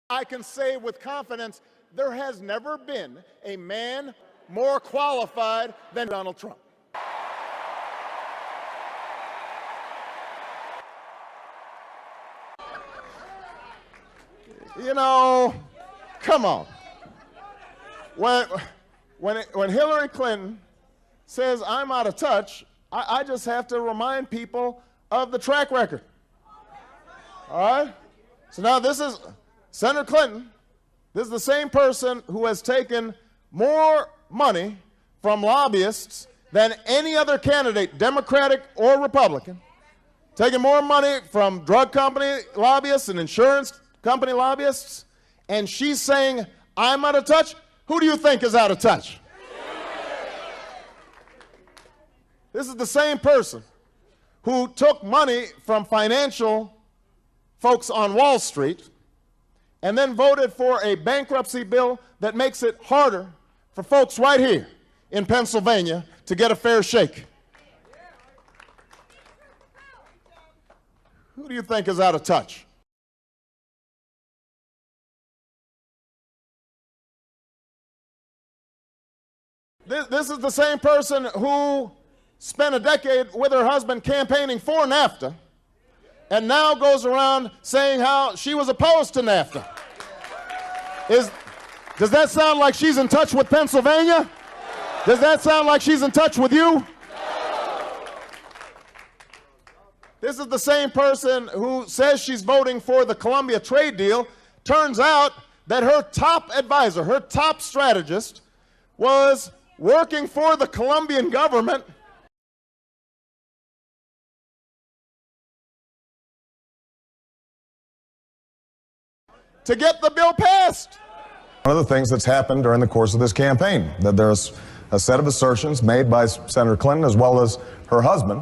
I can say with confidence, there has never been a man more qualified than Donald Trump. You know, come on. When Hillary Clinton says I'm out of touch, I just have to remind people of the track record. All right? So now this is Senator Clinton. This is the same person who has taken more money from lobbyists than any other candidate, Democratic or Republican, taking more money from drug company lobbyists and insurance company lobbyists, and she's saying, I'm out of touch? Who do you think is out of touch? This is the same person who took money from financial folks on Wall Street and then voted for a bankruptcy bill that makes it harder for folks right here in Pennsylvania to get a fair shake. Who do you think is out of touch? This is the same person who spent a decade with her husband campaigning for NAFTA and now goes around saying how she was opposed to NAFTA. Does that sound like she's in touch with Pennsylvania? Does that sound like she's in touch with you? This is the same person who says she's voting for the Colombia trade deal. Turns out that her top advisor, her top strategist, was working for the Colombian government to get the bill passed. One of the things that's happened during the course of this campaign, that there's a set of assertions made by Senator Clinton as well as her husband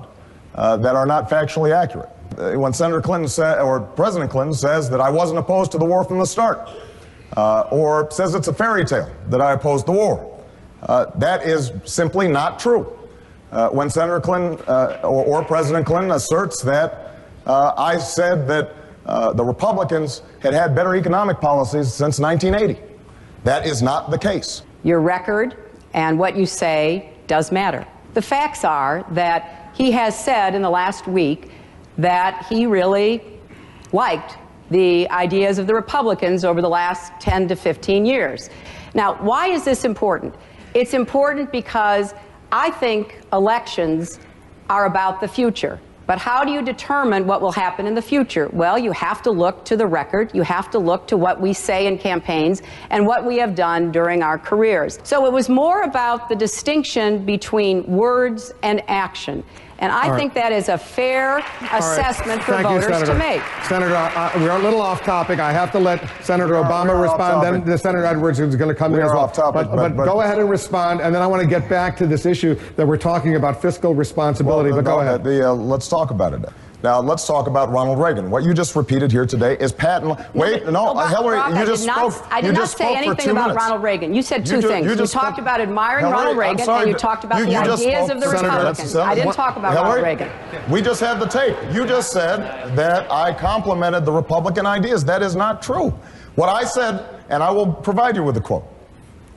that are not factually accurate. When Senator Clinton or President Clinton says that I wasn't opposed to the war from the start, or says it's a fairy tale that I opposed the war, that is simply not true. When Senator Clinton or President Clinton asserts that I said that the Republicans had better economic policies since 1980, that is not the case. Your record and what you say does matter. The facts are that he has said in the last week that he really liked the ideas of the Republicans over the last 10 to 15 years. Now, why is this important? It's important because I think elections are about the future. But how do you determine what will happen in the future? Well, you have to look to the record. You have to look to what we say in campaigns and what we have done during our careers. So it was more about the distinction between words and action. And I think that is a fair assessment for voters to make. Senator, we're a little off topic. I have to let Senator Obama respond. Then Senator Edwards is going to come in as well. Off topic, but go ahead and respond, and then I want to get back to this issue that we're talking about, fiscal responsibility. Well, but go ahead. Let's talk about it. Now, let's talk about Ronald Reagan. What you just repeated here today is patent. Wait, no, Hillary, you just spoke. I did not say anything about Ronald Reagan. You said two things. You talked about admiring Ronald Reagan, and you talked about the ideas of the Republicans. I didn't talk about Ronald Reagan. We just had the tape. You just said that I complimented the Republican ideas. That is not true. What I said, and I will provide you with a quote.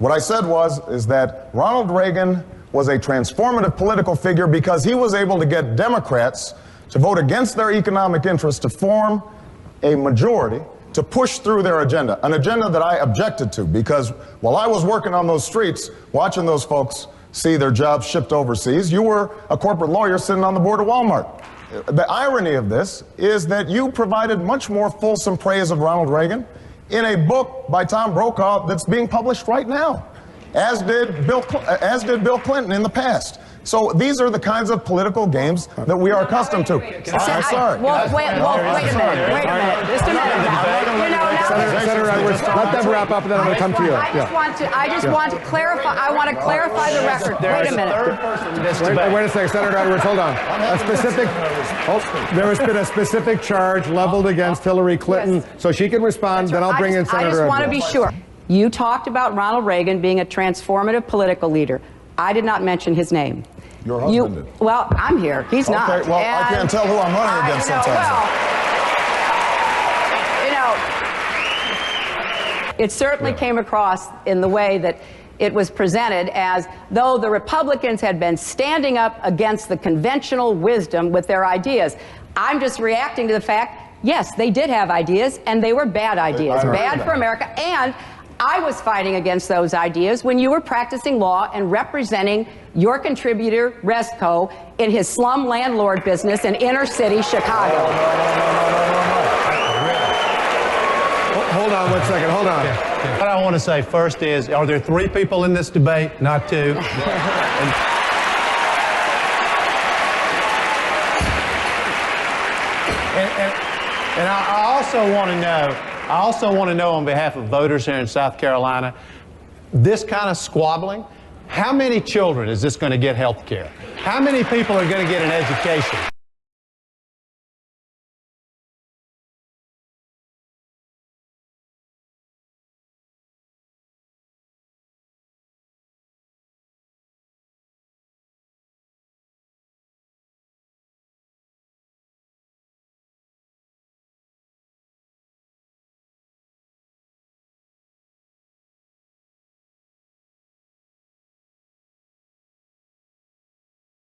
What I said is that Ronald Reagan was a transformative political figure because he was able to get Democrats to vote against their economic interests to form a majority to push through their agenda, an agenda that I objected to because while I was working on those streets, watching those folks see their jobs shipped overseas, you were a corporate lawyer sitting on the board of Walmart. The irony of this is that you provided much more fulsome praise of Ronald Reagan in a book by Tom Brokaw that's being published right now, as did Bill Clinton in the past. So these are the kinds of political games that we are accustomed to. I'm sorry. Well, wait a minute. Wait a minute. Just a minute. Senator Edwards, let them wrap up, and then I'm going to come to you. I just want to clarify. I want to clarify the record. Wait a minute. Wait a second, Senator Edwards. Hold on. There has been a specific charge leveled against Hillary Clinton, so she can respond. Then I'll bring in Senator Edwards. I just want to be sure. You talked about Ronald Reagan being a transformative political leader. I did not mention his name. Your husband did. Well, I'm here. He's not. Okay, well, I can't tell who I'm running against sometimes. It certainly came across in the way that it was presented as though the Republicans had been standing up against the conventional wisdom with their ideas. I'm just reacting to the fact, yes, they did have ideas, and they were bad ideas, bad for America. And I was fighting against those ideas when you were practicing law and representing your contributor, Resco, in his slum landlord business in inner city Chicago. Hold on one second. Hold on. What I want to say first is, are there 3 people in this debate? Not 2. And I also want to know on behalf of voters here in South Carolina, this kind of squabbling, how many children is this going to get health care? How many people are going to get an education?